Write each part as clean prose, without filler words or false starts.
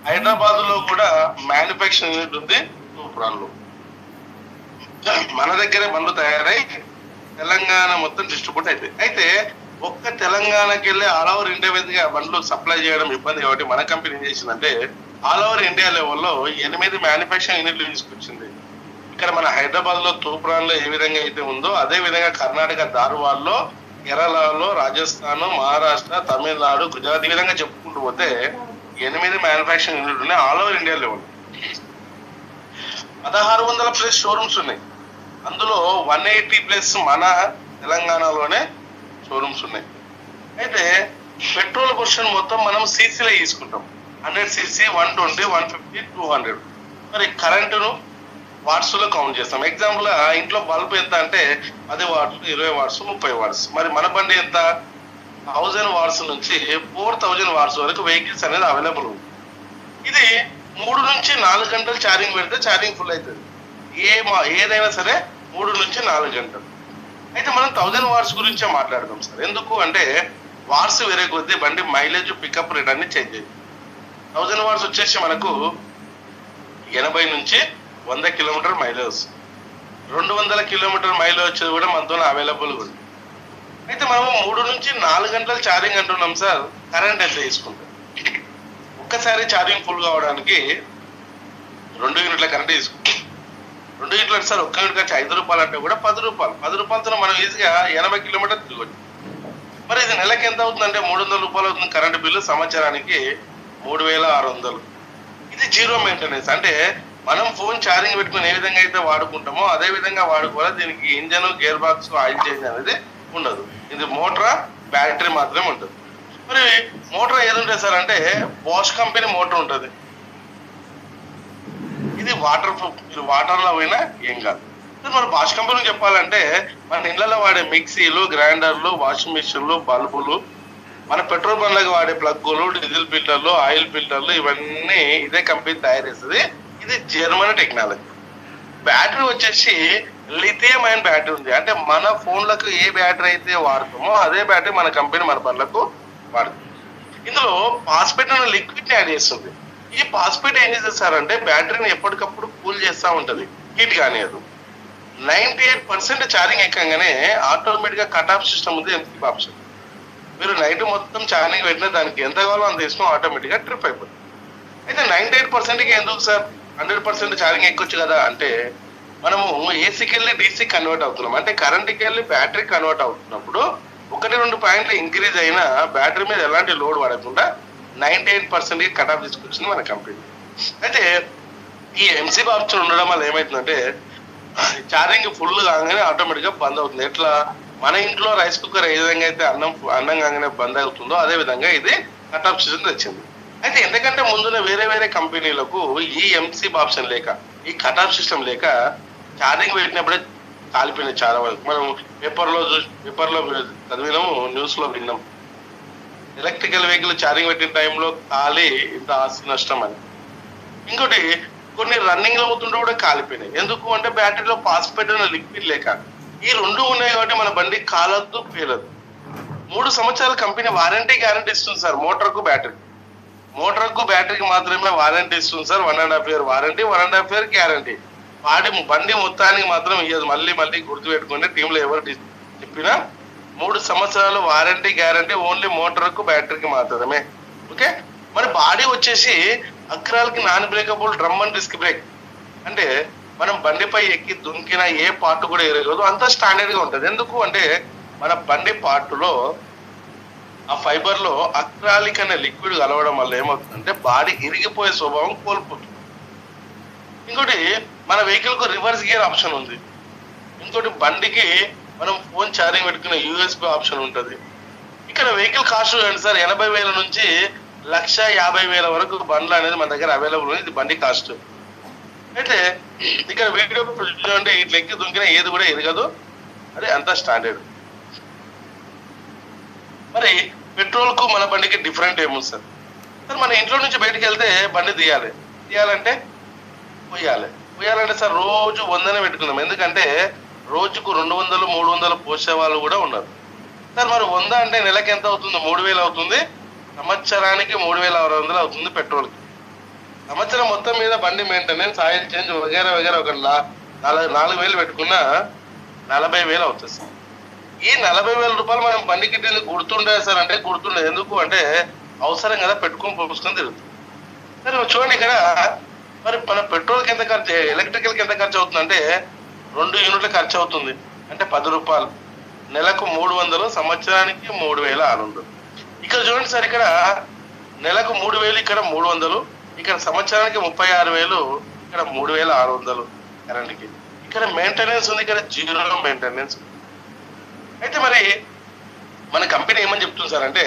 హైదరాబాద్ లో కూడా manufacturing unit ఉంది తూప్రాన్లో. మన దగ్గరే బండ్లు తయారై తెలంగాణ మొత్తం డిస్ట్రిబ్యూట్ అవుతాయి. అయితే ఒక్క తెలంగాణకి వెళ్ళి ఆల్ ఓవర్ ఇండియా మీదుగా బండ్లు సప్లై చేయడం ఇబ్బంది కాబట్టి మన కంపెనీ ఏం చేసిందంటే ఆల్ ఓవర్ ఇండియా లెవెల్లో 8 మ్యానుఫ్యాక్చరింగ్ యూనిట్లు తీసుకొచ్చింది. ఇక్కడ మన హైదరాబాద్ లో తూప్రాన్ లో ఏ విధంగా అయితే ఉందో అదే విధంగా కర్ణాటక ధార్వాడ్లో, కేరళలో, రాజస్థాన్, మహారాష్ట్ర, తమిళనాడు, గుజరాత్ ఈ విధంగా చెప్పుకుంటూ పోతే 8 మ్యానుఫ్యాక్చరింగ్ యూనిట్లు ఉన్నాయి all over India level. 1600+ showrooms ఉన్నాయి. అందులో 180+ మన తెలంగాణలోనే షోరూమ్స్ ఉన్నాయి. అయితే పెట్రోల్ క్వశ్చన్ మొత్తం మనం సీసీలో తీసుకుంటాం. 100 cc, 120, 150, 200. మరి కరెంటును వాట్స్ లో కౌంట్ చేస్తాం. ఎగ్జాంపుల్ ఇంట్లో బల్బ్ ఎంత అంటే 10 వాట్స్, 20 వాట్స్, 30 వాట్స్. మరి మన బండి ఎంత 1000 వాట్స్ నుంచి 4000 వాట్స్ వరకు వెహికల్స్ అనేది అవైలబుల్ ఉంది. ఇది 3 నుంచి 4 గంటలు ఛార్జింగ్ పెడితే ఛార్జింగ్ ఫుల్ అవుతుంది. ఏదైనా సరే 3 నుంచి 4 గంటలు. అయితే మనం 1000 వాట్స్ గురించే మాట్లాడదాం సార్. ఎందుకు అంటే వాట్స్ వేరే కొద్దీ బండి మైలేజ్, పికప్ రేట్ అన్ని చేంజ్ అయ్యింది. 1000 వాట్స్ వచ్చేసి మనకు 80 నుంచి 100 కిలోమీటర్ మైలేజ్, 200 కిలోమీటర్ మైలేజ్ వచ్చేది కూడా మనతో అవైలబుల్ ఉంది. అయితే మనము 3 నుంచి 4 గంటలు ఛార్జింగ్ అంటున్నాం సార్. కరెంట్ ఎంత తీసుకుంటాం? ఒక్కసారి ఛార్జింగ్ ఫుల్ కావడానికి 2 యూనిట్ల కరెంట్ తీసుకుంటాం. 2 యూనిట్లు సార్ ఒక్క యూనిట్ ఖర్చు 5 రూపాయలు అంటే కూడా 10 రూపాయలు. 10 రూపాయలతో మనం ఈజీగా 80 కిలోమీటర్ తిరగచ్చు. మరి ఇది నెలకి ఎంత అవుతుందంటే 300 రూపాయలు అవుతుంది కరెంట్ బిల్లు. సంవత్సరానికి 3600. ఇది జీరో మెయింటెనెన్స్. అంటే మనం ఫోన్ ఛార్జింగ్ పెట్టుకుని ఏ విధంగా అయితే వాడుకుంటామో అదే విధంగా వాడుకోవాలి. దీనికి engine, gear box, oil change అనేది ఉండదు. ఇది మోటార్, బ్యాటరీ మాత్రమే ఉంటుంది. మరి మోటార్ ఏది ఉంటుంది సార్ అంటే బాష్ కంపెనీ మోటార్ ఉంటుంది. ఇది వాటర్ ప్రూఫ్. మీరు వాటర్లో పోయినా ఏం కాదు. మరి బాష్ కంపెనీ చెప్పాలంటే మన ఇళ్లలో వాడే మిక్సీలు, గ్రైండర్లు, వాషింగ్ మిషన్లు, బల్బులు, మన పెట్రోల్ బండ్లకు వాడే ప్లగ్గులు, డీజిల్ ఫిల్టర్లు, ఆయిల్ ఫిల్టర్లు ఇవన్నీ ఇదే కంపెనీ తయారు చేస్తుంది. ఇది జర్మనీ టెక్నాలజీ. బ్యాటరీ వచ్చేసి లిథియం అయన్ బ్యాటరీ ఉంది. అంటే మన ఫోన్లకు ఏ బ్యాటరీ అయితే వాడుతామో అదే బ్యాటరీ మన కంపెనీ మన బండ్లకు వాడుతుంది. ఇందులో పాస్పేట్ అనే లిక్విడ్ యాడ్ చేస్తుంది. ఈ పాస్పేట్ ఏం చేస్తుంది సార్ అంటే బ్యాటరీని ఎప్పటికప్పుడు కూల్ చేస్తూ ఉంటుంది, హీట్ కానియదు. 98% ఛార్జింగ్ ఎక్కగానే ఆటోమేటిక్ గా కట్ ఆఫ్ సిస్టమ్ ఉంది, ఎంసీ ఆప్షన్. మీరు నైట్ మొత్తం ఛార్జింగ్ పెట్టినా దానికి ఎంత కావాలో అంత తీసుకుని ఆటోమేటిక్ గా ట్రిప్ అయిపోతుంది. అయితే 98%కి ఎందుకు సార్ 100% ఛార్జింగ్ ఎక్కొచ్చు కదా అంటే మనము ఏసీకి వెళ్ళి డీసీ కన్వర్ట్ అవుతున్నాం. అంటే కరెంట్కి వెళ్ళి బ్యాటరీ కన్వర్ట్ అవుతున్నప్పుడు 1-2 పాయింట్లు ఇంక్రీజ్ అయినా బ్యాటరీ మీద ఎలాంటి లోడ్ పడకుండా 98% కట్ ఆఫ్ తీసుకొచ్చింది మన కంపెనీ. అయితే ఈ ఎంసీ ఆప్షన్ ఉండడం వల్ల ఏమవుతుందంటే ఛార్జింగ్ ఫుల్ కాగానే ఆటోమేటిక్ గా బంద్ అవుతుంది. ఎట్లా మన ఇంట్లో రైస్ కుక్కర్ ఏ విధంగా అయితే అన్నం కాగానే బంద్ అవుతుందో అదే విధంగా ఇది కట్ ఆఫ్ సిస్టమ్ తెచ్చింది. అయితే ఎందుకంటే ముందున వేరే కంపెనీలకు ఈ ఎంసీ ఆప్షన్ లేక, ఈ కట్ ఆఫ్ సిస్టమ్ లేక ఛార్జింగ్ పెట్టినప్పుడే కాలిపోయినాయి చాలా వరకు. మనం పేపర్లో చదివినాము, న్యూస్ లో విన్నాం. ఎలక్ట్రికల్ వెహికల్ ఛార్జింగ్ పెట్టిన టైంలో కాలి ఇంత ఆస్తి నష్టం అని. ఇంకోటి కొన్ని రన్నింగ్ లో అవుతుంటే కూడా కాలిపోయినాయి. ఎందుకు అంటే బ్యాటరీలో పాస్పేట్ అనే లిక్విడ్ లేక. ఈ 2 ఉన్నాయి కాబట్టి మన బండి కాలద్దు, పేలదు. 3 సంవత్సరాల కంపెనీ వారంటీ గ్యారంటీ ఇస్తుంది సార్. మోటార్కు బ్యాటరీకి మాత్రమే వారంటీ ఇస్తుంది sir. 1.5 year warranty, 1.5 year guarantee. బండి మొత్తానికి మాత్రం ఇయ్యదు. మళ్ళీ గుర్తుపెట్టుకుంటే టీంలో ఎవరు చెప్పినా 3 సంవత్సరాలు వారంటీ గ్యారంటీ ఓన్లీ మోటార్కు బ్యాటరీకి మాత్రమే. ఓకే. మరి బాడీ వచ్చేసి అక్రాల్కి non breakable drum and disc brake. అంటే మనం బండిపై ఎక్కి దుంకిన ఏ పార్ట్ కూడా ఎరగదు, అంత స్టాండర్డ్ గా ఉంటుంది. ఎందుకు అంటే మన బండి పార్టులో ఆ ఫైబర్ లో అక్రాలిక్ అనే లిక్విడ్ కలవడం వల్ల ఏమవుతుందంటే బాడీ ఇరిగిపోయే స్వభావం కోల్పోతుంది. ఇంకోటి మన వెహికల్ కు రివర్స్ గేర్ ఆప్షన్ ఉంది. ఇంకోటి బండికి మనం ఫోన్ ఛార్జింగ్ పెట్టుకునే యూఎస్బి ఆప్షన్ ఉంటుంది. ఇక్కడ వెహికల్ కాస్ట్ చూడండి సార్, 80,000 నుంచి 1,50,000 వరకు బండ్లు అనేది మన దగ్గర అవైలబుల్ ఉంది. ఇది బండి కాస్ట్. అయితే ఇక్కడ వీడియో చూడండి, ఇట్లా ఎక్కి దుంకిన ఏది కూడా ఎరగదు, అదే అంతా స్టాండర్డ్. మరి పెట్రోల్ కు మన బండికి డిఫరెంట్ ఏముంది సార్? మన ఇంట్లో నుంచి బయటకు వెళ్తే బండి తీయాలంటే పోయాలంటే సార్ రోజు 100నే పెట్టుకుందాం. ఎందుకంటే రోజుకు 200, 300 పోసే వాళ్ళు కూడా ఉన్నారు సార్. మరి 100 అంటే నెలకి ఎంత అవుతుంది? 3,000 అవుతుంది. సంవత్సరానికి 3,600 అవుతుంది పెట్రోల్కి. సంవత్సరం మొత్తం మీద బండి మెయింటెనెన్స్, ఆయిల్ చేంజ్ వగేరా వగేరా ఒక 4,000 పెట్టుకున్న 40,000 అవుతుంది సార్. ఈ 40,000 రూపాయలు మనం బండి కిట్టి గుర్తుండే సార్ అంటే గుర్తుండే. ఎందుకు అంటే అవసరం కదా, పెట్టుకొని పోసుకొని తిరుగుతుంది. సరే చూడండి ఇక్కడ మరి మన పెట్రోల్కి ఎంత ఖర్చు, ఎలక్ట్రికల్కి ఎంత ఖర్చు అవుతుంది అంటే 2 యూనిట్ల ఖర్చు అవుతుంది. అంటే 10 రూపాయలు, నెలకు 300, సంవత్సరానికి 3,600. ఇక్కడ చూడండి సార్, ఇక్కడ నెలకు 3,000, ఇక్కడ 300, ఇక్కడ సంవత్సరానికి 36,000, ఇక్కడ 3,600 కరెంట్కి. ఇక్కడ మెయింటెనెన్స్ ఉంది, ఇక్కడ 0 మెయింటెనెన్స్. అయితే మరి మన కంపెనీ ఏమని చెప్తుంది సార్ అంటే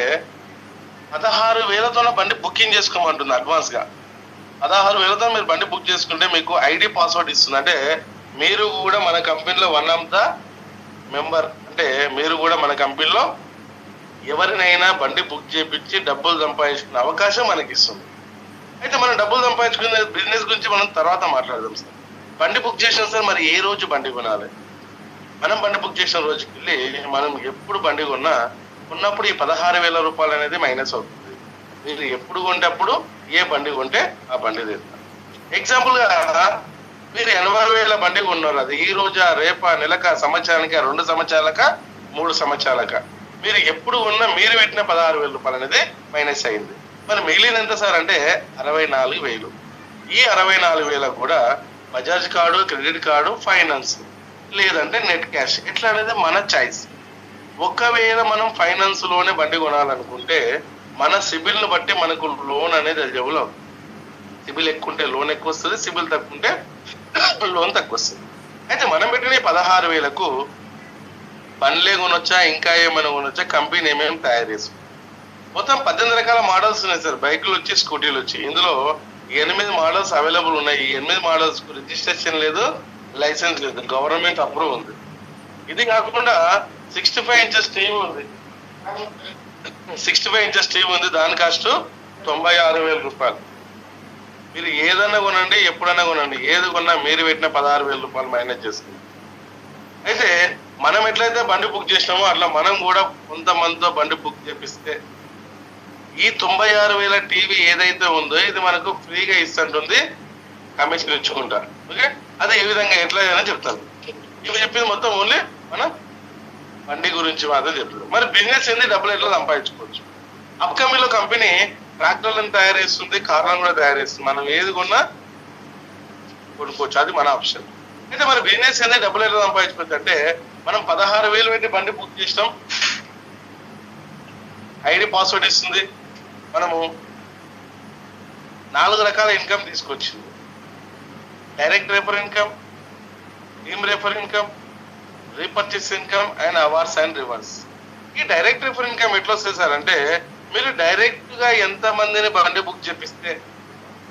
16,000తో బండి బుకింగ్ చేసుకోమంటుంది అడ్వాన్స్ గా. 16,000తో మీరు బండి బుక్ చేసుకుంటే మీకు ఐడి పాస్వర్డ్ ఇస్తుంది. అంటే మీరు కూడా మన కంపెనీలో వన్ ఆఫ్ ద మెంబర్, అంటే మీరు కూడా మన కంపెనీలో ఎవరినైనా బండి బుక్ చేయించి డబ్బులు సంపాదించుకునే అవకాశం మనకి ఇస్తుంది. అయితే మనం డబ్బులు సంపాదించుకునే బిజినెస్ గురించి మనం తర్వాత మాట్లాడదాం సార్. బండి బుక్ చేసిన సార్ మరి ఏ రోజు బండి కొనాలి? మనం బండి బుక్ చేసిన రోజుకి వెళ్ళి మనం ఎప్పుడు బండి ఉన్నప్పుడు ఈ 16,000 రూపాయలు అనేది మైనస్ అవుతుంది. మీరు ఎప్పుడు కొంటే అప్పుడు ఏ బండి కొంటే ఆ బండి తీస్తారు. ఎగ్జాంపుల్ గా మీరు 80,000 బండి కొన్నారు, అది ఈ రోజా, రేపా, నెలక, సంవత్సరానికి, 2 సంవత్సరాలక, 3 సంవత్సరాలక, మీరు ఎప్పుడు ఉన్నా మీరు పెట్టిన 16,000 రూపాయలు అనేది మైనస్ అయింది. మరి మిగిలిన ఎంత సార్ అంటే 64,000. ఈ 64,000 కూడా Bajaj card, credit card, finance, లేదంటే నెట్ క్యాష్, ఎట్లా అనేది మన చాయిస్. ఒకవేళ మనం ఫైనాన్స్ లోనే బండి కొనాలనుకుంటే మన సిబిల్ ను బట్టి మనకు లోన్ అనేది ఎలిజిబుల్ అవుతుంది. సిబిల్ ఎక్కువ ఉంటే లోన్ ఎక్కువ వస్తుంది, సిబిల్ తక్కువ ఉంటే లోన్ తక్కువ వస్తుంది. అయితే మనం పెట్టిన 16,000కు బండ్లే కొనొచ్చా, ఇంకా ఏమైనా కొనొచ్చా, కంపెనీ ఏమేమి తయారు చేస్తుంది. మొత్తం 18 రకాల మోడల్స్ ఉన్నాయి సార్, బైకులు వచ్చి, స్కూటీలు వచ్చి. ఇందులో 8 మోడల్స్ అవైలబుల్ ఉన్నాయి. ఈ 8 మోడల్స్ కు రిజిస్ట్రేషన్ లేదు, లైసెన్స్ లేదు, గవర్నమెంట్ అప్రూవ్ ఉంది. ఇది కాకుండా 65 ఇంచెస్ టీవీ ఉంది. 65 ఇంచెస్ టీవీ ఉంది, దాని కాస్ట్ 96,000 రూపాయలు. మీరు ఏదన్నా కొనండి, ఎప్పుడన్నా కొనండి, ఏది కొన్నా మీరు పెట్టిన 16,000 రూపాయలు మైనస్ చేస్తుంది. అయితే మనం ఎట్లయితే బండి బుక్ చేసినామో అట్లా మనం కూడా కొంతమందితో బండి బుక్ చేపిస్తే ఈ 96,000 టీవీ ఏదైతే ఉందో ఇది మనకు ఫ్రీగా ఇస్తుంటుంది, కమిషన్ ఇచ్చుకుంటారు. ఓకే, అదే ఏ విధంగా ఎట్లా అని చెప్తారు. ఇవి చెప్పింది మొత్తం ఓన్లీ మన బండి గురించి మాత్రం చెప్తారు. మరి బిజినెస్ ఏంది, డబ్బులు ఎట్లా సంపాదించుకోవచ్చు. అప్కమింగ్ లో కంపెనీ ట్రాక్టర్లను తయారు చేస్తుంది, కార్లను కూడా తయారు చేస్తుంది. మనం ఏది కొన్నా కొనుక్కోవచ్చు, అది మన ఆప్షన్. అయితే మరి బిజినెస్ అనేది డబ్బులు ఎట్లా సంపాదించుకోవచ్చు అంటే మనం 16,000 పెట్టి బండి బుక్ చేసినాం, ఐడి పాస్వర్డ్ ఇస్తుంది, మనము 4 రకాల ఇన్కమ్ తీసుకొచ్చింది. Direct refer income, team refer income, repurchase income and awards and rewards. ఈ డైరెక్ట్ రెఫర్ ఇన్కమ్ ఎట్లా వస్తుంది సార్ అంటే మీరు డైరెక్ట్ గా ఎంత మందిని బండి బుక్ చేపిస్తే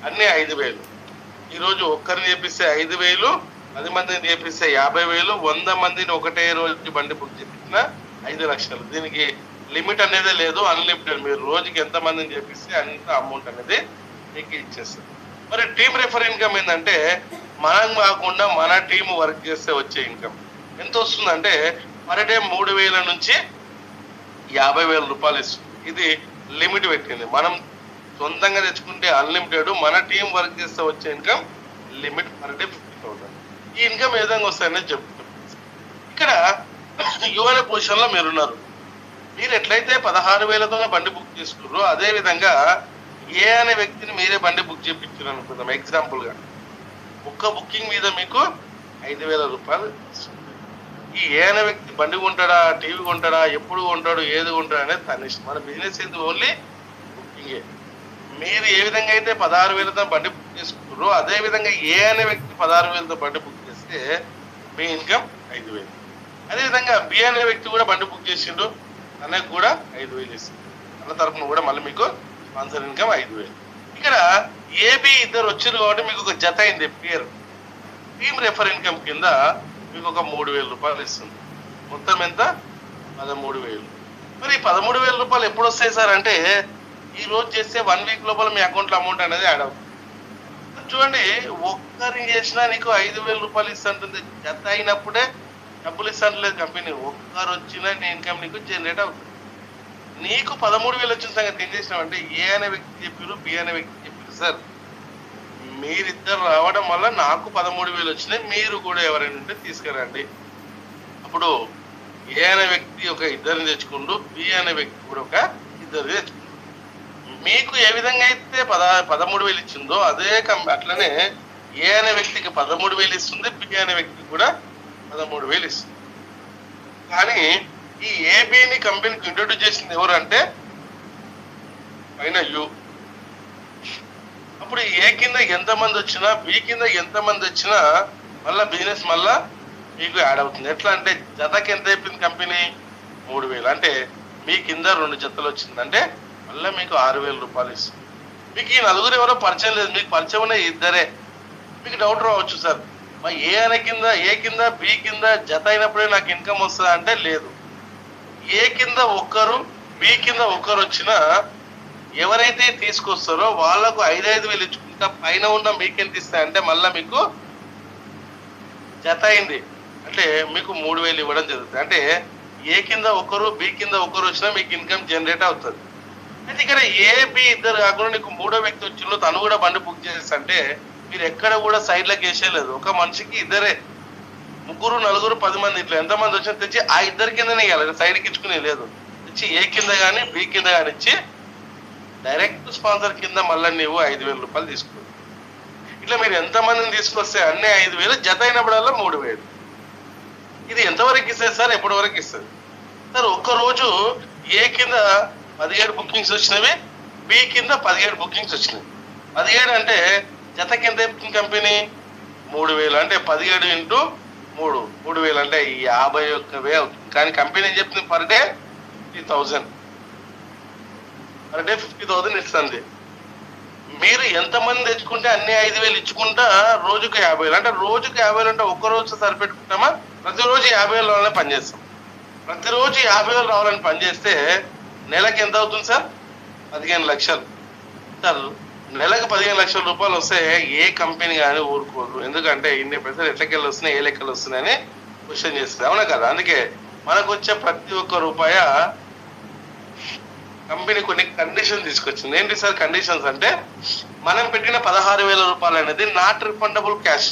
అన్ని 5,000. ఈరోజు ఒక్కరిని చేపిస్తే 5,000, 10 మందిని చేపిస్తే 50,000, 100 మందిని ఒకటే రోజు బండి బుక్ చేపించిన 5 లక్షలు. దీనికి లిమిట్ అనేది లేదు, అన్లిమిటెడ్. మీరు రోజుకి ఎంత మందిని చేపిస్తే అంత అమౌంట్ అనేది మీకు ఇచ్చేస్తారు. మరి టీమ్ రెఫర్ ఇన్కమ్ ఏంటంటే మనం కాకుండా మన టీం వర్క్ చేస్తే వచ్చే ఇన్కమ్ ఎంత వస్తుందంటే పర్ డే 3,000 నుంచి 50,000 రూపాయలు ఇస్తుంది. ఇది లిమిట్ పెట్టింది. మనం సొంతంగా తెచ్చుకుంటే అన్లిమిటెడ్, మన టీం వర్క్ చేస్తే వచ్చే ఇన్కమ్ లిమిట్ పర్ డే 50,000. ఈ ఇన్కమ్ ఏ విధంగా వస్తాయనేది చెప్తున్నాం. ఇక్కడ యు అనే పొజిషన్ లో మీరున్నారు. మీరు ఎట్లయితే 16,000తో బండి బుక్ చేసుకున్నారో అదే విధంగా ఏ అనే వ్యక్తిని మీరే బండి బుక్ చేయించారు అనుకుందాం. ఎగ్జాంపుల్ గా ఒక్క బుకింగ్ మీద మీకు 5,000 రూపాయలు. ఈ ఏ అనే వ్యక్తి బండి కొంటాడా, టీవీ కొంటాడా, ఎప్పుడు కొంటాడు, ఏది కొంటాడు అనేది తన ఇష్టం. మన బిజినెస్ ఇది ఓన్లీ బుకింగే. మీరు ఏ విధంగా అయితే 16,000తో బండి బుక్ చేసుకున్నారో అదే విధంగా ఏ అనే వ్యక్తి 16,000తో బండి బుక్ చేస్తే మీ ఇన్కమ్ 5,000. అదేవిధంగా బి అనే వ్యక్తి కూడా బండి బుక్ చేసిండు, తనకు కూడా 5,000 ఇస్తుంది. తన తరఫున కూడా మళ్ళీ మీకు స్పాన్సర్ ఇన్కమ్ 5,000. ఇక్కడ ఏబి ఇద్దరు వచ్చారు కాబట్టి మీకు ఒక జత అయింది పేరు. టీమ్ రెఫర్ ఇన్కమ్ కింద మీకు ఒక 3,000 రూపాయలు ఇస్తుంది. మొత్తం ఎంత? 13,000. మరి 13,000 రూపాయలు ఎప్పుడు వస్తాయి సార్ అంటే ఈ రోజు చేస్తే 1 వీక్ లోపల మీ అకౌంట్లో అమౌంట్ అనేది యాడ్ అవుతుంది. చూడండి, ఒక్కరిని చేసినా నీకు 5,000 రూపాయలు ఇస్తుంటుంది. జత అయినప్పుడే డబ్బులు ఇస్తాంటలేదు కంపెనీ. ఒక్కరు వచ్చినా నీ ఇన్కమ్ నీకు జనరేట్ అవుతుంది. నీకు 13,000 వచ్చిన సంగతి ఏం చేసినావు అంటే ఏ అనే వ్యక్తి చెప్పారు, బి అనే వ్యక్తి చెప్పారు, సార్ మీరిద్దరు రావడం వల్ల నాకు 13,000 వచ్చినాయి, మీరు కూడా ఎవరైనా ఉంటే తీసుకురండి. అప్పుడు ఏ అనే వ్యక్తి ఒక ఇద్దరిని తెచ్చుకుంటూ బి అనే వ్యక్తి కూడా ఒక ఇద్దరిని తెచ్చుకుంటారు. మీకు ఏ విధంగా అయితే 13,000 ఇచ్చిందో అదే అట్లనే ఏ అనే వ్యక్తికి 13,000 ఇస్తుంది, బి అనే వ్యక్తికి కూడా 13,000 ఇస్తుంది. కానీ ఈ ఏబిని కంపెనీకి ఇంట్రొడ్యూస్ చేసింది ఎవరు అంటే పైన యు. అప్పుడు ఏ కింద ఎంతమంది వచ్చినా బి కింద ఎంతమంది వచ్చినా మళ్ళా బిజినెస్ మళ్ళా మీకు యాడ్ అవుతుంది. ఎట్లా అంటే జతకి ఎంత అయిపోయింది కంపెనీ 3,000, అంటే మీ కింద 2 జతలు వచ్చిందంటే మళ్ళీ మీకు 6,000 రూపాయలు ఇస్తుంది. మీకు ఈ నలుగురు ఎవరో పరిచయం లేదు, మీకు పరిచయం ఉన్న ఇద్దరే. మీకు డౌట్ రావచ్చు, సార్ మా ఏ అనే కింద ఏ కింద బి కింద జత అయినప్పుడే నాకు ఇన్కమ్ వస్తుందా అంటే లేదు. ఏ కింద ఒక్కరు బి కింద ఒక్కరు వచ్చినా ఎవరైతే తీసుకొస్తారో వాళ్ళకు 5,000 ఇచ్చుకుంటా పైన ఉన్న మీకు ఎంత ఇస్తాయి అంటే మళ్ళీ మీకు జత అయింది అంటే మీకు 3,000 ఇవ్వడం జరుగుతుంది. అంటే ఏ కింద ఒకరు బి కింద ఒకరు వచ్చినా మీకు ఇన్కమ్ జనరేట్ అవుతుంది. అయితే ఇక్కడ ఏ బి ఇద్దరు కాకుండా నీకు మూడో వ్యక్తి వచ్చిందో తను కూడా బండి బుక్ చేస్తే మీరు ఎక్కడ కూడా సైడ్లకు వేసేయలేదు. ఒక మనిషికి ఇద్దరే, 3, 4, 10 మంది ఇట్లా ఎంతమంది వచ్చినా తెచ్చి ఆ ఇద్దరి కిందనే ఇవ్వాలి, సైడ్కి ఇచ్చుకునే లేదు. తెచ్చి ఏ కింద కానీ బి కింద కానీ ఇచ్చి డైరెక్ట్ స్పాన్సర్ కింద మళ్ళీ నీవు 5,000 రూపాయలు తీసుకో. ఇట్లా మీరు ఎంతమందిని తీసుకొస్తే అన్ని 5,000, జత అయినప్పుడల్లా 3,000. ఇది ఎంతవరకు ఇస్తుంది సార్, ఎప్పటి వరకు ఇస్తుంది సార్? ఒక్కరోజు ఏ కింద 17 బుకింగ్స్ వచ్చినవి, బి కింద 17 బుకింగ్స్ వచ్చినాయి. 17 అంటే జత కింద కంపెనీ 3,000, అంటే 17 ఇంటూ 3,000 అంటే 51,000 అవుతుంది. కానీ కంపెనీ ఏం చెప్తుంది పర్ డే 50,000, పర్ డే 50,000 ఇస్తుంది. మీరు ఎంతమంది తెచ్చుకుంటే అన్ని 5,000 ఇచ్చుకుంటా రోజుకు 50,000, అంటే రోజుకు 50,000 అంటే ఒక్క రోజు సరిపెట్టుకుంటామా? ప్రతిరోజు 50,000 రావాలని పనిచేస్తాం. ప్రతిరోజు 50,000 రావాలని పనిచేస్తే నెలకి ఎంత అవుతుంది సార్? 15 లక్షలు. సార్ నెలకు 15 లక్షల రూపాయలు వస్తే ఏ కంపెనీ కానీ ఊరుకోదు. ఎందుకంటే ఇన్ని పైసలు ఎట్లకెళ్ళి వస్తున్నాయి, ఏ లెక్కలు వస్తున్నాయని క్వశ్చన్ చేస్తుంది, అవునా కదా? అందుకే మనకు వచ్చే ప్రతి ఒక్క రూపాయ కంపెనీ కొన్ని కండిషన్ తీసుకొచ్చింది. ఏంటి సార్ కండిషన్స్ అంటే, మనం పెట్టిన 16,000 రూపాయలు అనేది నాట్ రిఫండబుల్ క్యాష్.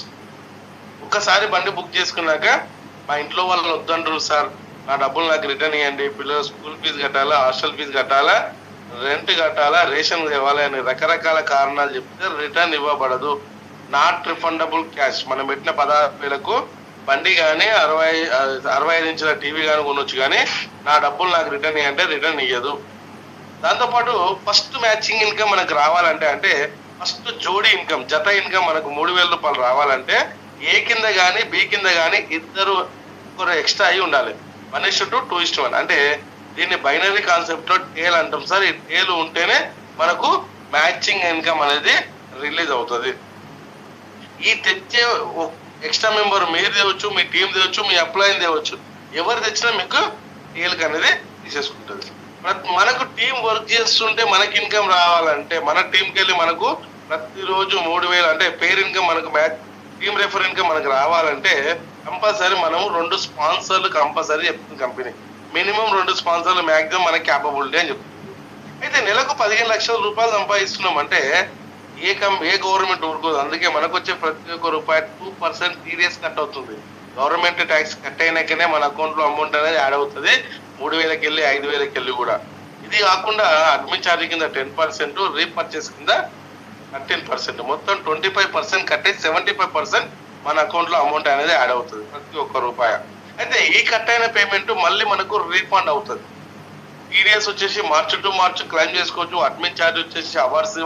ఒక్కసారి బండి బుక్ చేసుకున్నాక మా ఇంట్లో వాళ్ళు వద్దంటారు సార్, నా డబ్బులు నాకు రిటర్న్ ఇవ్వండి, పిల్లలు స్కూల్ ఫీజు కట్టాలా, హాస్టల్ ఫీజు కట్టాలా, రెంట్ కట్టాలా, రేషన్ ఇవ్వాలి అని రకరకాల కారణాలు చెప్తే రిటర్న్ ఇవ్వబడదు. Not refundable cash. మనం పెట్టిన 16,000కు బండి కానీ 65 ఇంచుల టీవీ కానీ కొనొచ్చు, కానీ నా డబ్బులు నాకు రిటర్న్ ఇవ్వంటే రిటర్న్ ఇవ్వదు. దాంతోపాటు ఫస్ట్ మ్యాచింగ్ ఇన్కమ్ మనకు రావాలంటే, అంటే ఫస్ట్ జోడీ ఇన్కమ్, జత ఇన్కమ్ మనకు 3,000 రూపాయలు రావాలంటే ఏ కింద కానీ బి కింద కానీ ఇద్దరు ఒకరు ఎక్స్ట్రా అయి ఉండాలి. 1:2:1. అంటే దీన్ని బైనరీ కాన్సెప్ట్ లో టేల్ అంటాం సార్. ఈ టేల్ ఉంటేనే మనకు మ్యాచింగ్ ఇన్కమ్ అనేది రిలీజ్ అవుతుంది. ఈ తెచ్చే ఎక్స్ట్రా మెంబర్ మీరు తేవచ్చు, మీ టీం తేవచ్చు, మీ అప్లైన్ తేవచ్చు, ఎవరు తెచ్చినా మీకు టేల్కి అనేది తీసేసుకుంటుంది. మనకు టీం వర్క్ చేస్తుంటే మనకి ఇన్కమ్ రావాలంటే మన టీంకి వెళ్ళి మనకు ప్రతిరోజు 3,000, అంటే పేర్ ఇన్కమ్ మనకు టీం రెఫర్ ఇన్కమ్ మనకు రావాలంటే కంపల్సరీ మనము 2 స్పాన్సర్లు కంపల్సరీ చెప్తుంది కంపెనీ. మినిమం 2 స్పాన్సర్లు మ్యాక్సిమం మనకి క్యాపబిలిటీ అని చెప్తుంది. అయితే నెలకు 15 లక్షల రూపాయలు సంపాదిస్తున్నాం అంటే ఏ గవర్నమెంట్ ఊరుకోదు. అందుకే మనకు వచ్చే ప్రతి ఒక్క రూపాయి 2% టీడీఎస్ కట్ అవుతుంది. గవర్నమెంట్ ట్యాక్స్ కట్ అయినాకనే మన అకౌంట్ లో అమౌంట్ అనేది యాడ్ అవుతుంది, 3,000కి వెళ్ళి 5,000కి వెళ్ళి కూడా. ఇది కాకుండా అడ్మిన్ ఛార్జ్ కింద 10%, రీపర్చేస్ కింద 13%, మొత్తం 25% కట్టే 75% మన అకౌంట్ లో అమౌంట్ అనేది యాడ్ అవుతుంది ప్రతి ఒక్క రూపాయి. అయితే ఈ కట్ అయిన పేమెంట్ మళ్ళీ మనకు రీఫండ్ అవుతుంది. టీడీఎస్ వచ్చేసి మార్చ్ టు మార్చ్ క్లెయిమ్ చేసుకోవచ్చు. అడ్మిన్ ఛార్జ్ వచ్చేసి అవర్స్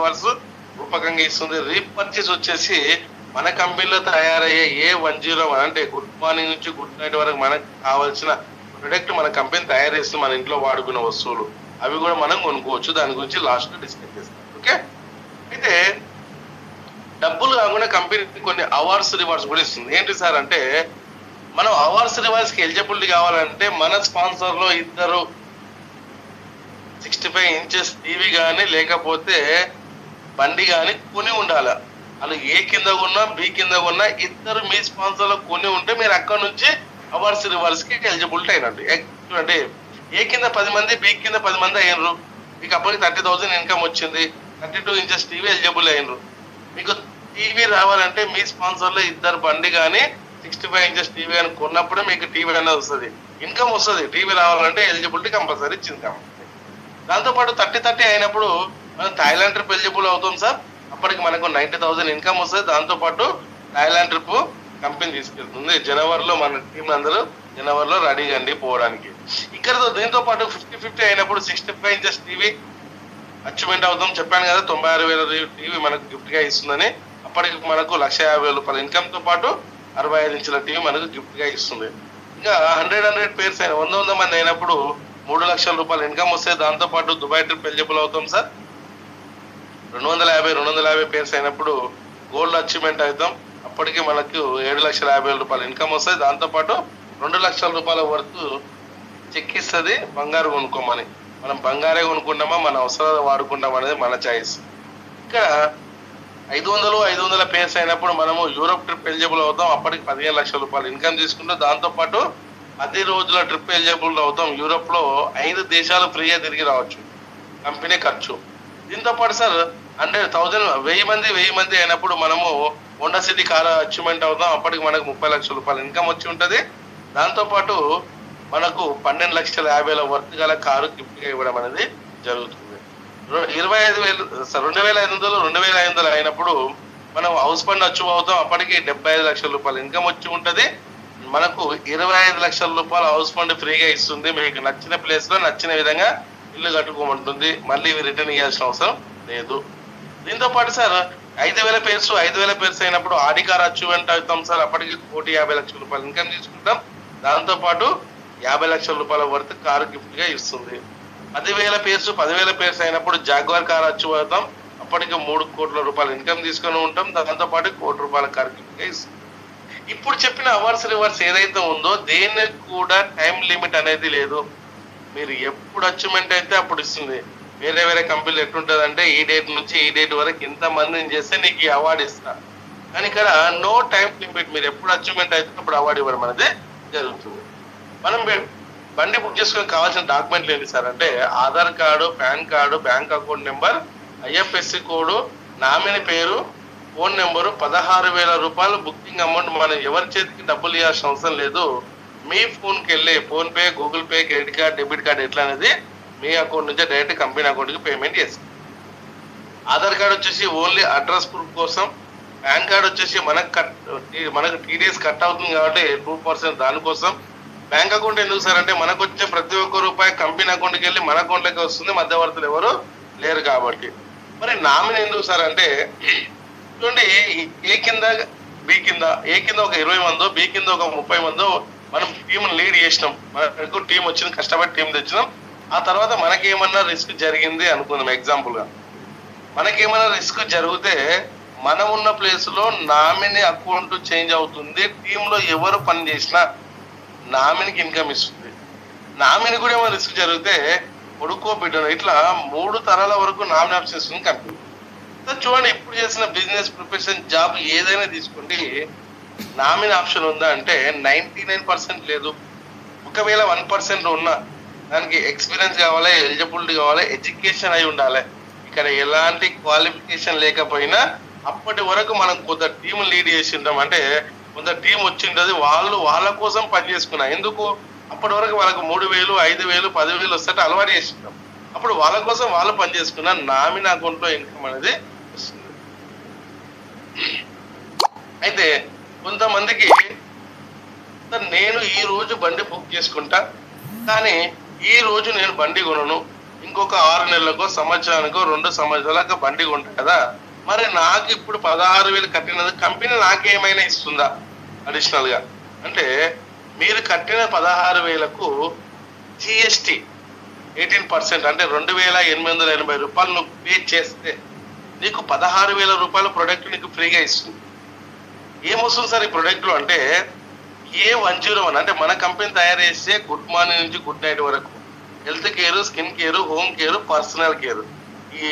రూపకంగా ఇస్తుంది. రీపర్చేస్ వచ్చేసి మన కంపెనీలో తయారయ్యే A101, అంటే గుడ్ మార్నింగ్ నుంచి గుడ్ నైట్ వరకు మనకు కావాల్సిన ప్రొడక్ట్ మన కంపెనీ తయారు చేస్తుంది. మన ఇంట్లో వాడుకున్న వస్తువులు అవి కూడా మనం కొనుక్కోవచ్చు. దాని గురించి లాస్ట్ లో డిస్కస్ చేస్తాం. ఓకే, అయితే డబ్బులు కాకుండా కంపెనీ కొన్ని అవార్డ్స్ రివార్డ్స్ కూడా ఇస్తుంది. ఏంటి సార్ అంటే, మనం అవార్డ్స్ రివార్డ్స్ కి ఎలిజిబిలిటీ కావాలంటే మన స్పాన్సర్ లో ఇద్దరు 65 ఇంచెస్ టీవీ కానీ లేకపోతే బండి కానీ కొని ఉండాలి. అలా ఏ కింద ఉన్నా బి కింద ఉన్నా ఇద్దరు మీ స్పాన్సర్ లో కొని ఉంటే మీరు అక్కడ నుంచి అవార్డ్స్ రివార్డ్స్ కి ఎలిజిబిలిటీ అయినట్టు. చూడండి, ఏ కింద 10 మంది బి కింద 10 మంది అయినరు, మీకు అప్పటికి 30,000 ఇన్కమ్ వచ్చింది, 32 ఇంచెస్ టీవీ ఎలిజిబుల్ అయినరు. మీకు టీవీ రావాలంటే మీ స్పాన్సర్ లో ఇద్దరు బండి కానీ 65 ఇంచెస్ టీవీ కానీ కొన్నప్పుడే మీకు టీవీ అనేది వస్తుంది, ఇన్కమ్ వస్తుంది. టీవీ రావాలంటే ఎలిజిబిలిటీ కంపల్సరీ ఇచ్చింది కాబట్టి. దాంతోపాటు 30-30 అయినప్పుడు మనం థాయిలాండ్ ట్రిప్ ఎలిజిబుల్ అవుతాం సార్. అప్పటికి మనకు 90,000 ఇన్కమ్ వస్తుంది. దాంతోపాటు థాయిలాండ్ ట్రిప్ కంపెనీ తీసుకెళ్తుంది. జనవరిలో మన టీం అందరూ జనవరిలో రెడీగా అండి పోవడానికి. ఇక్కడ దీంతో పాటు 50-50 అయినప్పుడు 65 ఇంచెస్ టీవీ అచీవ్మెంట్ అవుతాం. చెప్పాను కదా 96,000 టీవీ మనకు గిఫ్ట్ గా ఇస్తుందని. అప్పటికి మనకు 150,000 ఇన్కమ్ తో పాటు 65 ఇంచుల టీవీ మనకు గిఫ్ట్ గా ఇస్తుంది. ఇంకా 100 పేర్స్ అయిన 100 మంది అయినప్పుడు 3 లక్షల రూపాయలు ఇన్కమ్ వస్తే. దాంతో పాటు దుబాయ్ ట్రిప్ ఎలిజిబుల్ అవుతాం సార్. 250 పేర్స్ అయినప్పుడు గోల్డ్ అచీవ్మెంట్ అవుతాం. అప్పటికి మనకు 7,50,000 ఇన్కమ్ వస్తాయి. దాంతో పాటు 2 లక్షల రూపాయల వరకు చెక్ ఇస్తుంది బంగారు కొనుక్కోమని. మనం బంగారే కొనుక్కుంటామా మన అవసరాలు వాడుకుంటాం అనేది మన చాయిస్. ఇక్కడ 500 పేర్స్ అయినప్పుడు మనము యూరోప్ ట్రిప్ ఎలిజిబుల్ అవుతాం. అప్పటికి 15 లక్షల రూపాయలు ఇన్కమ్ తీసుకుంటాం. దాంతో పాటు 10 రోజుల ట్రిప్ ఎలిజిబుల్ అవుతాం. యూరోప్ లో 5 దేశాలు ఫ్రీగా తిరిగి రావచ్చు, కంపెనీ ఖర్చు. దీంతో పాటు సార్ 1000 మంది అయినప్పుడు మనము హోండా సిటీ కార్ అచీవ్మెంట్ అవుతాం. అప్పటికి మనకు 30 లక్షల రూపాయలు ఇన్కమ్ వచ్చి ఉంటది. దాంతో పాటు మనకు 12,50,000 వర్త్ గల కారు గిఫ్ట్ గా ఇవ్వడం అనేది జరుగుతుంది. 2,500 అయినప్పుడు మనం హౌస్ ఫండ్ అచీవ్ అవుతాం. అప్పటికి 75 లక్షల రూపాయలు ఇన్కమ్ వచ్చి ఉంటది. మనకు 25 లక్షల రూపాయల హౌస్ ఫండ్ ఫ్రీగా ఇస్తుంది. మీకు నచ్చిన ప్లేస్ లో నచ్చిన విధంగా ఇల్లు కట్టుకోమంటుంది. మళ్ళీ ఇవి రిటర్న్ ఇవ్వాల్సిన అవసరం లేదు. దీంతో పాటు సార్ 5,000 పేర్స్ అయినప్పుడు ఆడి కార్ అచీవ్మెంట్ అవుతాం సార్. అప్పటికి 1,50,00,000 రూపాయలు ఇన్కమ్ తీసుకుంటాం. దాంతో పాటు 50 లక్షల రూపాయల వర్త్ కారు గిఫ్ట్ గా ఇస్తుంది. 10,000 పేర్స్ అయినప్పుడు జాగ్వార్ కార్ అచీవ్ అవుతాం. అప్పటికి 3 కోట్ల రూపాయలు ఇన్కమ్ తీసుకొని ఉంటాం. దాంతో పాటు 1 కోటి రూపాయల కారు గిఫ్ట్ గా ఇస్తుంది. ఇప్పుడు చెప్పిన అవర్స్ రివర్స్ ఏదైతే ఉందో దేనికి కూడా టైం లిమిట్ అనేది లేదు. మీరు ఎప్పుడు అచీవ్మెంట్ అయితే అప్పుడు ఇస్తుంది. వేరే కంపెనీలు ఎట్లుంటది అంటే ఈ డేట్ నుంచి ఈ డేట్ వరకు ఇంత మందిని చేస్తే నీకు ఈ అవార్డు ఇస్తా, కానీ ఇక్కడ నో టైం లిమిట్. మీరు ఎప్పుడు అచీవ్మెంట్ అయితే అప్పుడు అవార్డు ఇవ్వడం అనేది జరుగుతుంది. మనం బండి బుక్ చేసుకుని కావాల్సిన డాక్యుమెంట్లు ఏంటి సార్ అంటే Aadhaar card, pan card, bank account number, IFSC code, nominee పేరు, ఫోన్ నెంబరు, 16,000 రూపాయలు బుకింగ్ అమౌంట్. మనం ఎవరి చేతికి డబ్బులు ఇవ్వాల్సిన అవసరం లేదు. మీ ఫోన్కి వెళ్ళి phone pay, Google pay, credit card, debit card ఎట్లా అనేది మీ అకౌంట్ నుంచి డైరెక్ట్ కంపెనీ అకౌంట్కి పేమెంట్ చేస్తాం. ఆధార్ కార్డు వచ్చేసి ఓన్లీ అడ్రస్ ప్రూఫ్ కోసం. పాన్ కార్డు వచ్చేసి మనకు TDS కట్ అవుతుంది కాబట్టి 2% దానికోసం. బ్యాంక్ అకౌంట్ ఎందుకు సార్ అంటే మనకు వచ్చే ప్రతి ఒక్క రూపాయి కంపెనీ అకౌంట్కి వెళ్ళి మన అకౌంట్లోకి వస్తుంది, మధ్యవర్తులు ఎవరు లేరు కాబట్టి. మరి నామినీ ఎందుకు సార్ అంటే చూడండి, ఏ కింద బి కింద, ఏ కింద ఒక 20 మందో, బి కింద ఒక 30 మందో మనం టీం లీడ్ చేసినాం. మనకు టీం వచ్చింది, కష్టపడి టీం తెచ్చినాం. ఆ తర్వాత మనకేమన్నా రిస్క్ జరిగింది అనుకుందాం. ఎగ్జాంపుల్ గా మనకేమన్నా రిస్క్ జరిగితే మనం ఉన్న ప్లేస్ లో నామినీ అకౌంట్ చేంజ్ అవుతుంది. టీంలో ఎవరు పని చేసినా నామినీకి ఇన్కమ్ ఇస్తుంది. నామినీ కూడా ఏమైనా రిస్క్ జరిగితే కొడుకో బిడ్డను ఇట్లా 3 తరాల వరకు నామినీ ఆప్షన్ ఇస్తుంది కంపెనీ. చూడండి, ఇప్పుడు చేసిన బిజినెస్, ప్రొఫెషన్, జాబ్ ఏదైనా తీసుకోండి, నామినీ ఆప్షన్ ఉందా అంటే 99% లేదు. ఒకవేళ 1% ఉన్నా దానికి ఎక్స్పీరియన్స్ కావాలి, ఎలిజిబిలిటీ కావాలి, ఎడ్యుకేషన్ అయి ఉండాలి. ఇక్కడ ఎలాంటి క్వాలిఫికేషన్ లేకపోయినా అప్పటి వరకు మనం కొంత టీం లీడ్ చేసి ఉంటాం. అంటే కొంత టీం వచ్చింటది, వాళ్ళ కోసం పని చేసుకున్నా. ఎందుకు అప్పటి వరకు వాళ్ళకు 3,000, 5,000, 10,000 వస్తే అలవాటు చేస్తుంటాం. అప్పుడు వాళ్ళ కోసం వాళ్ళు పని చేసుకున్న నామినీ అకౌంట్ లో ఇన్కమ్ అనేది వస్తుంది. అయితే కొంతమందికి నేను ఈ రోజు బండి బుక్ చేసుకుంటా, కానీ ఈ రోజు నేను బండి కొనను, ఇంకొక 6 నెలలకో, సంవత్సరానికో, 2 సంవత్సరాలకు బండి కొంటా కదా, మరి నాకు ఇప్పుడు 16,000 కట్టినది కంపెనీ నాకేమైనా ఇస్తుందా అడిషనల్ గా అంటే మీరు కట్టిన 16,000కు GST 18% అంటే 2,880 రూపాయలు నువ్వు పే చేస్తే నీకు 16,000 రూపాయల ప్రొడక్ట్ నీకు ఫ్రీగా ఇస్తుంది. ఏమొస్తుంది సార్ ఈ ప్రొడక్ట్ లో అంటే A101 అంటే మన కంపెనీ తయారు చేసే గుడ్ మార్నింగ్ నుంచి గుడ్ నైట్ వరకు health care, skin care, home care, personal care, ఈ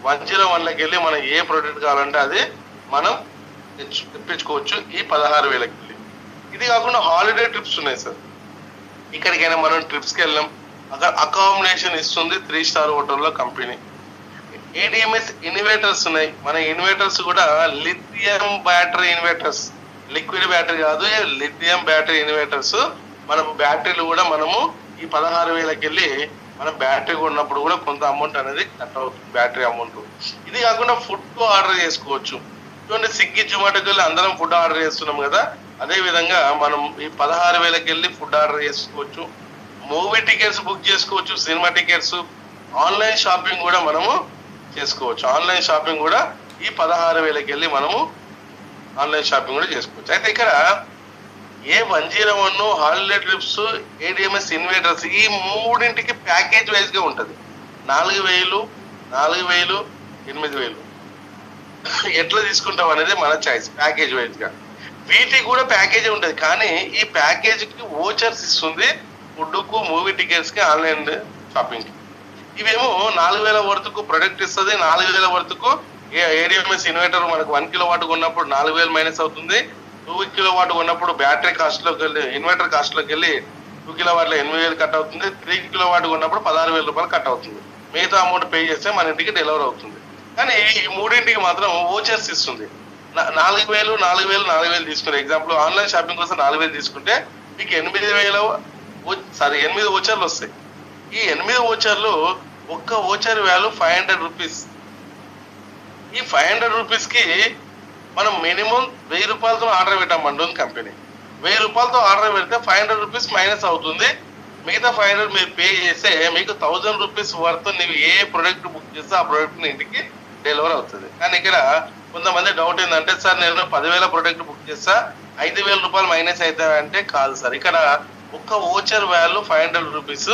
101లోకి వెళ్ళి మనం ఏ ప్రొడక్ట్ కావాలంటే అది మనం తెప్పించుకోవచ్చు ఈ 16,000కి. ఇది కాకుండా హాలిడే ట్రిప్స్ ఉన్నాయి సార్. ఇక్కడికైనా మనం ట్రిప్స్కి వెళ్ళాం, అక్కడ అకామిడేషన్ ఇస్తుంది 3 స్టార్ హోటల్లో కంపెనీ. ఏడిఎంఎస్ ఇన్వర్టర్స్ ఉన్నాయి. మన ఇన్వర్టర్స్ కూడా lithium battery inverters, liquid battery కాదు, లిథియం బ్యాటరీ ఇన్వర్టర్స్. మనం బ్యాటరీలు కూడా మనము ఈ 16,000కి వెళ్ళి మనం బ్యాటరీ కొన్నప్పుడు కూడా కొంత అమౌంట్ అనేది కట్ అవుతుంది, బ్యాటరీ అమౌంట్. ఇది కాకుండా ఫుడ్ ఆర్డర్ చేసుకోవచ్చు. చూడండి, స్విగ్గీ జొమాటోకి వెళ్ళి అందరం ఫుడ్ ఆర్డర్ చేస్తున్నాం కదా, అదే విధంగా మనం ఈ 16,000కి వెళ్ళి ఫుడ్ ఆర్డర్ చేసుకోవచ్చు, మూవీ టికెట్స్ బుక్ చేసుకోవచ్చు, సినిమా టికెట్స్, ఆన్లైన్ షాపింగ్ కూడా మనము చేసుకోవచ్చు. ఆన్లైన్ షాపింగ్ కూడా ఈ 16,000కి వెళ్ళి మనము ఆన్లైన్ షాపింగ్ కూడా చేసుకోవచ్చు. అయితే ఇక్కడ A101 holiday trips, ADMS inverters ఈ మూడింటికి ప్యాకేజ్ వైజ్ గా ఉంటది. 4,000, 4,000, 8,000 ఎట్లా తీసుకుంటాం అనేది మన చాయిస్, ప్యాకేజ్ వైజ్ గా. వీటికి కూడా ప్యాకేజ్ ఉంటుంది, కానీ ఈ ప్యాకేజ్ కి ఓచర్స్ ఇస్తుంది ఫుడ్ కు, మూవీ టికెట్స్ కి, ఆన్లైన్ షాపింగ్ కి. ఇవేమో 4,000 వరకు ప్రొడక్ట్ ఇస్తుంది. 4,000 వరకు ఏడిఎంఎస్ ఇన్వర్టర్ మనకు 1 కిలోవాట్ కొన్నప్పుడు 4,000 మైనస్ అవుతుంది. 2 కిలోవాట్ కొన్నప్పుడు బ్యాటరీ కాస్ట్ లోకి వెళ్ళి, ఇన్వర్టర్ కాస్ట్ లోకి వెళ్ళి 2 కిలోవాట్లో 8,000 కట్ అవుతుంది. 3 కిలోవాట్ కొన్నప్పుడు 16,000 రూపాయలు కట్ అవుతుంది. మిగతా అమౌంట్ పే చేస్తే మన ఇంటికి డెలివరీ అవుతుంది. కానీ ఈ మూడింటికి మాత్రం ఓచర్స్ ఇస్తుంది. 4,000, 4,000, 4,000 తీసుకుంటే, ఎగ్జాంపుల్ ఆన్లైన్ షాపింగ్ కోసం 4,000 తీసుకుంటే మీకు 8 ఓచర్లు వస్తాయి. ఈ 8 ఓచర్లు ఒక్క ఓచర్ వాల్యూ 500 రూపీస్. ఈ 500 రూపీస్ కి మనం మినిమం 1,000 రూపాయలతో ఆర్డర్ పెట్టామంటుంది కంపెనీ. 1,000 రూపాయలతో ఆర్డర్ పెడితే 500 రూపీస్ మైనస్ అవుతుంది. మిగతా 500 మీరు పే చేస్తే మీకు 1,000 రూపీస్ వర్త్ నువ్వు ఏ ప్రొడక్ట్ బుక్ చేస్తే ఆ ప్రొడక్ట్ ఇంటికి డెలివరీ అవుతుంది. కానీ ఇక్కడ కొంతమంది డౌట్ ఏంటంటే, సార్ నేను 10,000 ప్రొడక్ట్ బుక్ చేస్తా 5,000 రూపాయలు మైనస్ అవుతాయంటే, కాదు సార్. ఇక్కడ ఒక్క ఓచర్ వాల్యూ 500 రూపీస్.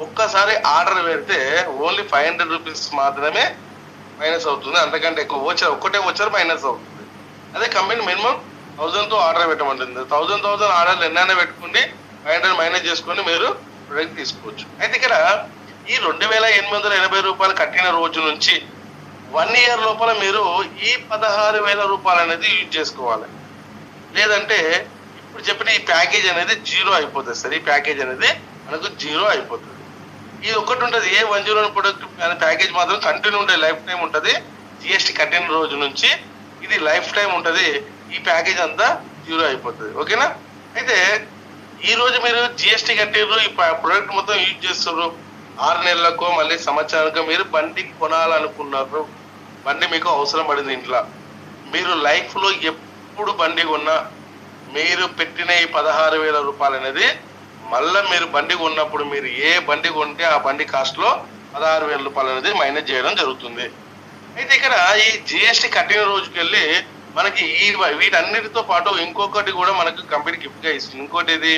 ఒక్కసారి ఆర్డర్ పెడితే ఓన్లీ 500 రూపీస్ మాత్రమే మైనస్ అవుతుంది, అంతకంటే ఎక్కువ ఒక్కటే ఓచర్ మైనస్ అవుతుంది. అదే కంపెనీ మినిమం 1,000తో ఆర్డర్ పెట్టమంటుంది. 1,000 ఆర్డర్లు ఎన్నైనా పెట్టుకుని 500 మైనస్ చేసుకొని మీరు ప్రొడక్ట్ తీసుకోవచ్చు. అయితే ఇక్కడ ఈ 2,880 రూపాయలు కట్టిన రోజు నుంచి 1 ఇయర్ లోపల మీరు ఈ 16,000 రూపాయలు అనేది యూజ్ చేసుకోవాలి. లేదంటే ఇప్పుడు చెప్పిన ఈ ప్యాకేజ్ అనేది జీరో అయిపోతుంది సార్. ఈ ప్యాకేజ్ అనేది మనకు జీరో అయిపోతుంది. ఇది ఒకటి ఉంటుంది, A101 ప్రొడక్ట్ ప్యాకేజ్ మాత్రం కంటిన్యూ ఉండే లైఫ్ టైం ఉంటుంది. జిఎస్టీ కట్టిన రోజు నుంచి ఇది లైఫ్ టైం ఉంటుంది. ఈ ప్యాకేజ్ అంతా జీరో అయిపోతుంది. ఓకేనా? అయితే ఈ రోజు మీరు జిఎస్టీ కట్టిర్రు, ఈ ప్రొడక్ట్ మొత్తం యూజ్ చేస్తున్నారు, 6 నెలలకో మళ్ళీ సంవత్సరానికో మీరు బండి కొనాలనుకున్నారు, బండి మీకు అవసరం పడింది ఇంట్లో, మీరు లైఫ్ లో ఎప్పుడు బండి కొన్నా మీరు పెట్టిన ఈ 16,000 రూపాయలు అనేది మళ్ళీ మీరు బండి కొన్నప్పుడు మీరు ఏ బండి కొంటే ఆ బండి కాస్ట్ లో 16,000 రూపాయలు అనేది మైనస్ చేయడం జరుగుతుంది. అయితే ఇక్కడ ఈ జిఎస్టీ కట్టిన రోజుకి వెళ్ళి మనకి వీటన్నిటితో పాటు ఇంకొకటి కూడా మనకు కంపెనీ గిఫ్ట్ గా ఇస్తుంది. ఇంకోటి ఇది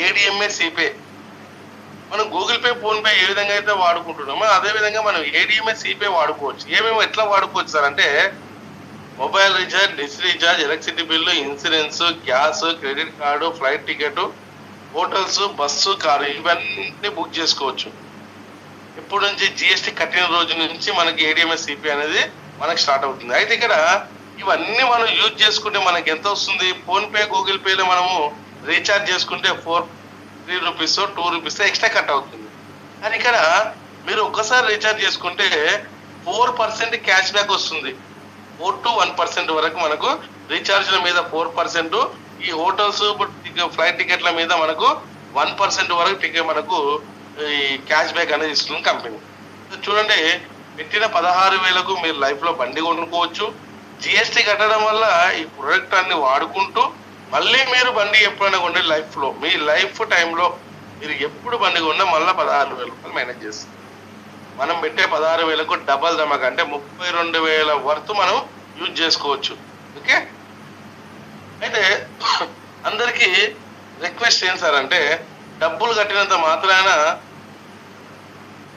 ఏడిఎంఎస్ సిపే. మనం గూగుల్ పే, ఫోన్ పే ఏ విధంగా అయితే వాడుకుంటున్నామో అదే విధంగా మనం ఏడిఎంఎస్ సిపే వాడుకోవచ్చు. ఏమేమి ఎట్లా వాడుకోవచ్చు సార్ అంటే, mobile recharge, dish recharge, electricity bill, insurance, gas, credit card, flight ticket, hotels, bus, car ఇవన్నీ బుక్ చేసుకోవచ్చు. ఇప్పుడు నుంచి జిఎస్టీ కట్టిన రోజు నుంచి మనకి ఏడిఎంఎస్ సిపి అనేది మనకి స్టార్ట్ అవుతుంది. అయితే ఇక్కడ ఇవన్నీ మనం యూజ్ చేసుకుంటే మనకి ఎంత వస్తుంది? ఫోన్ పే, గూగుల్ పేలో మనము రీఛార్జ్ చేసుకుంటే 3 రూపీస్ 2 రూపీస్ ఎక్స్ట్రా కట్ అవుతుంది. కానీ ఇక్కడ మీరు ఒక్కసారి రీఛార్జ్ చేసుకుంటే 4% క్యాష్ బ్యాక్ వస్తుంది. 4 to 1% వరకు మనకు రీఛార్జ్ల మీద 4%, ఈ హోటల్స్, ఫ్లైట్ టికెట్ల మీద మనకు 1% వరకు టికెట్ మనకు ఈ క్యాష్ బ్యాక్ అనేది ఇస్తుంది కంపెనీ. చూడండి, పెట్టిన 16,000కు మీరు లైఫ్ లో బండి కొనుక్కోవచ్చు. జిఎస్టీ కట్టడం వల్ల ఈ ప్రొడక్ట్ అన్ని వాడుకుంటూ మళ్ళీ మీరు బండి ఎప్పుడైనా కొంటే లైఫ్ లో మీ లైఫ్ టైంలో మీరు ఎప్పుడు బండి కొన్నా మళ్ళీ 16,000 రూపాయలు మేనేజ్ చేస్తారు. మనం పెట్టే 16,000కు డబల్ ధమాకా అంటే 32,000 వర్త్ మనం యూజ్ చేసుకోవచ్చు. ఓకే? అయితే అందరికీ రిక్వెస్ట్ ఏం సార్ అంటే, డబ్బులు కట్టినంత మాత్రాన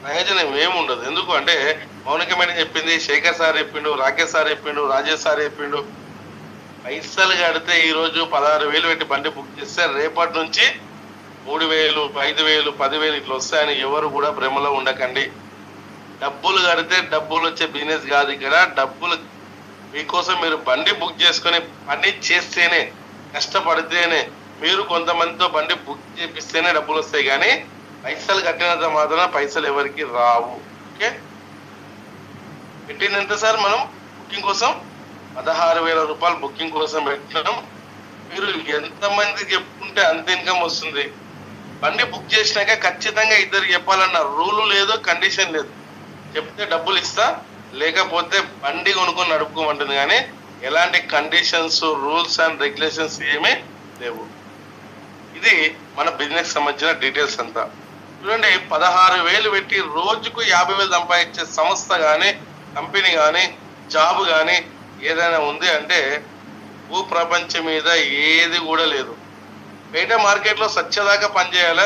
ప్రయోజనం ఏముండదు. ఎందుకు అంటే మౌనిక మేడం చెప్పింది, శేఖర్ సార్ చెప్పిండు, రాకేష్ సార్ చెప్పిండు, రాజేష్ సార్ చెప్పిండు, పైసలు కడితే ఈ రోజు 16,000 పెట్టి బండి బుక్ చేస్తే రేపటి నుంచి 3,000, 5,000, 10,000 ఇట్లా వస్తాయని ఎవరు కూడా భ్రమలో ఉండకండి. డబ్బులు కడితే డబ్బులు వచ్చే బిజినెస్ కాదు ఇక్కడ. డబ్బులు మీకోసం మీరు బండి బుక్ చేసుకొని పని చేస్తేనే, కష్టపడితేనే, మీరు కొంతమందితో బండి బుక్ చేపిస్తేనే డబ్బులు వస్తాయి. కానీ పైసలు కట్టినంత మాత్రం పైసలు ఎవరికి రావు. ఓకే? పెట్టింది ఎంత సార్? మనం బుకింగ్ కోసం 16,000 రూపాయలు బుకింగ్ కోసం పెట్టినాం. మీరు ఎంతమంది చెప్పుకుంటే అంత ఇన్కమ్ వస్తుంది. బండి బుక్ చేసినాక ఖచ్చితంగా ఇద్దరు చెప్పాలన్న రూలు లేదు, కండిషన్ లేదు. చెప్తే డబ్బులు ఇస్తా, లేకపోతే బండి కొనుక్కొని నడుపుకోమంటుంది. కానీ ఎలాంటి కండిషన్స్, రూల్స్ అండ్ రెగ్యులేషన్స్ ఏమీ లేవు. ఇది మన బిజినెస్ సంబంధించిన డీటెయిల్స్ అంతా. చూడండి, 16,000 పెట్టి రోజుకు 50,000 సంపాదించే సంస్థ కానీ, కంపెనీ కానీ, జాబ్ కానీ ఏదైనా ఉంది అంటే భూ ప్రపంచం మీద ఏది కూడా లేదు. బయట మార్కెట్లో సత్యదాకా పనిచేయాలా,